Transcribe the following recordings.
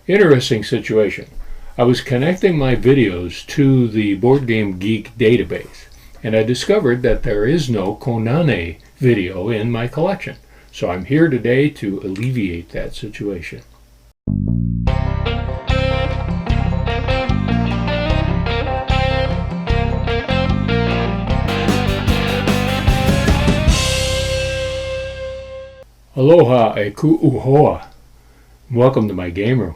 Interesting situation. I was connecting my videos to the Board Game Geek database, and I discovered that there is no Konane video in my collection. So I'm here today to alleviate that situation. Aloha e ku'uhoa. Welcome to my game room.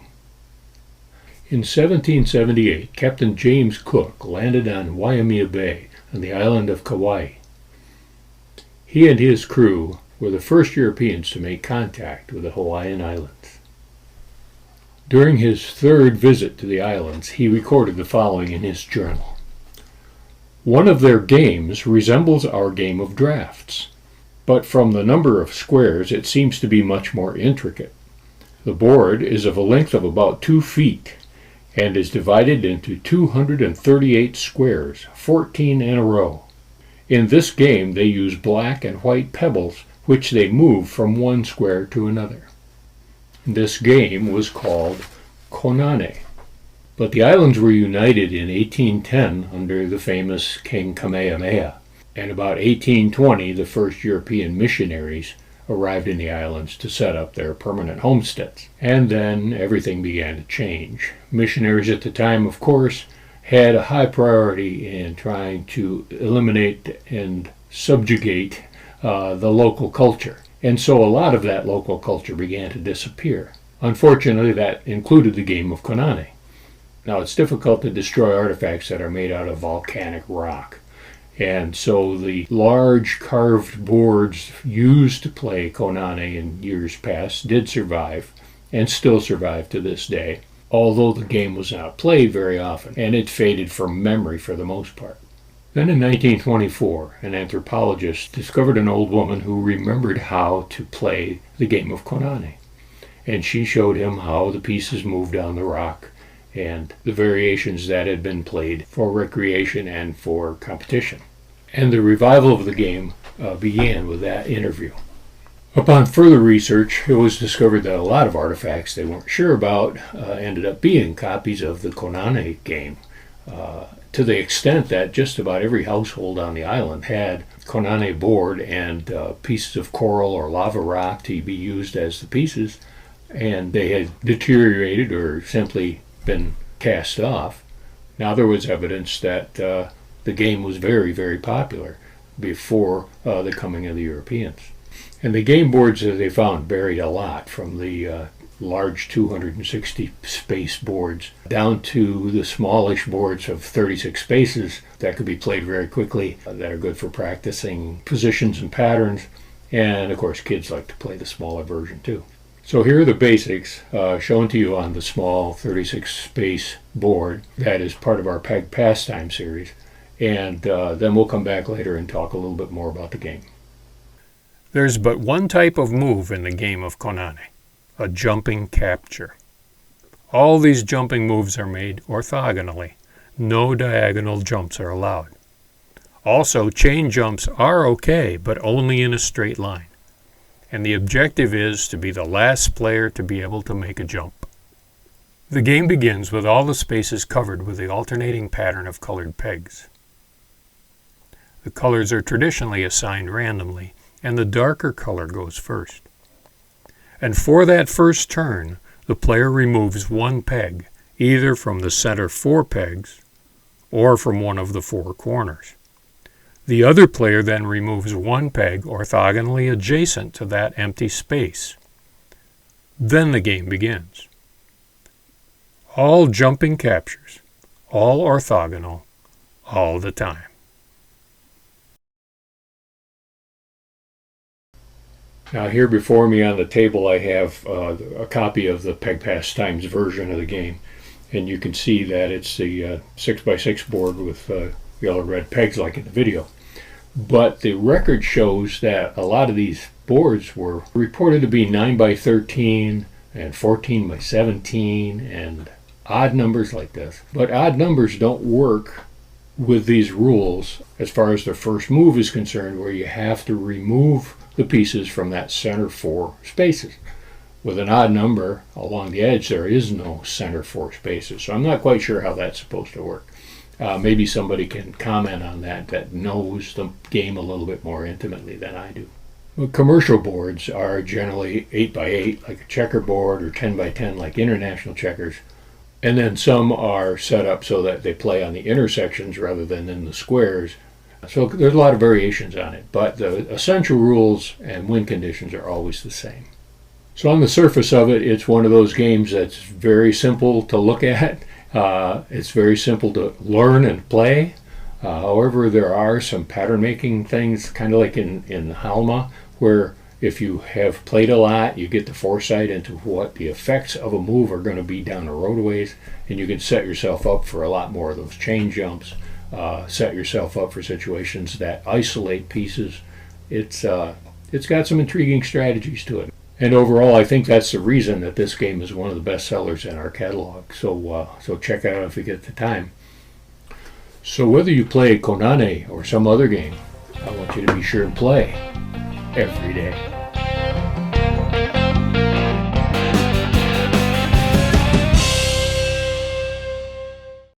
In 1778, Captain James Cook landed on Waimea Bay on the island of Kauai. He and his crew were the first Europeans to make contact with the Hawaiian Islands. During his third visit to the islands, he recorded the following in his journal. One of their games resembles our game of drafts, but from the number of squares it seems to be much more intricate. The board is of a length of about 2 feet and is divided into 238 squares, 14 in a row. In this game they use black and white pebbles, which they move from one square to another. This game was called Konane. But the islands were united in 1810 under the famous King Kamehameha, and about 1820 the first European missionaries arrived in the islands to set up their permanent homesteads. And then everything began to change. Missionaries at the time, of course, had a high priority in trying to eliminate and subjugate the local culture. And so a lot of that local culture began to disappear. Unfortunately, that included the game of Konane. Now, it's difficult to destroy artifacts that are made out of volcanic rock. And so the large carved boards used to play Konane in years past did survive and still survive to this day, although the game was not played very often and it faded from memory for the most part. Then in 1924, an anthropologist discovered an old woman who remembered how to play the game of Konane, and she showed him how the pieces moved down the rock and the variations that had been played for recreation and for competition. And the revival of the game began with that interview. Upon further research, it was discovered that a lot of artifacts they weren't sure about ended up being copies of the Konane game, to the extent that just about every household on the island had Konane board and pieces of coral or lava rock to be used as the pieces, and they had deteriorated or simply been cast off. Now there was evidence that the game was very, very popular before the coming of the Europeans. And the game boards that they found varied a lot, from the large 260 space boards down to the smallish boards of 36 spaces that could be played very quickly, that are good for practicing positions and patterns. And of course kids like to play the smaller version too. So here are the basics shown to you on the small 36 space board that is part of our pastimes series, and then we'll come back later and talk a little bit more about the game. There's but one type of move in the game of Konane, a jumping capture. All these jumping moves are made orthogonally. No diagonal jumps are allowed. Also, chain jumps are okay, but only in a straight line. And the objective is to be the last player to be able to make a jump. The game begins with all the spaces covered with the alternating pattern of colored pegs. The colors are traditionally assigned randomly, and the darker color goes first. And for that first turn, the player removes one peg, either from the center 4 pegs or from one of the 4 corners. The other player then removes one peg orthogonally adjacent to that empty space. Then the game begins. All jumping captures, all orthogonal, all the time. Now here before me on the table I have a copy of the pastimes version of the game, and you can see that it's the 6x6 board with yellow-red pegs like in the video. But the record shows that a lot of these boards were reported to be 9x13 and 14x17 and odd numbers like this. But odd numbers don't work with these rules as far as the first move is concerned, where you have to remove the pieces from that center 4 spaces. With an odd number along the edge, there is no center four spaces. So I'm not quite sure how that's supposed to work. Maybe somebody can comment on that knows the game a little bit more intimately than I do. Well, commercial boards are generally 8 by 8 like a checkerboard, or 10 by 10 like international checkers. And then some are set up so that they play on the intersections rather than in the squares. So there's a lot of variations on it, but the essential rules and win conditions are always the same. So on the surface of it, it's one of those games that's very simple to look at. It's very simple to learn and play. However, there are some pattern making things, kind of like in Halma, where if you have played a lot, you get the foresight into what the effects of a move are going to be down the roadways, and you can set yourself up for a lot more of those chain jumps, set yourself up for situations that isolate pieces. It's got some intriguing strategies to it. And overall, I think that's the reason that this game is one of the best sellers in our catalog. So check it out if you get the time. So whether you play Konane or some other game, I want you to be sure and play every day.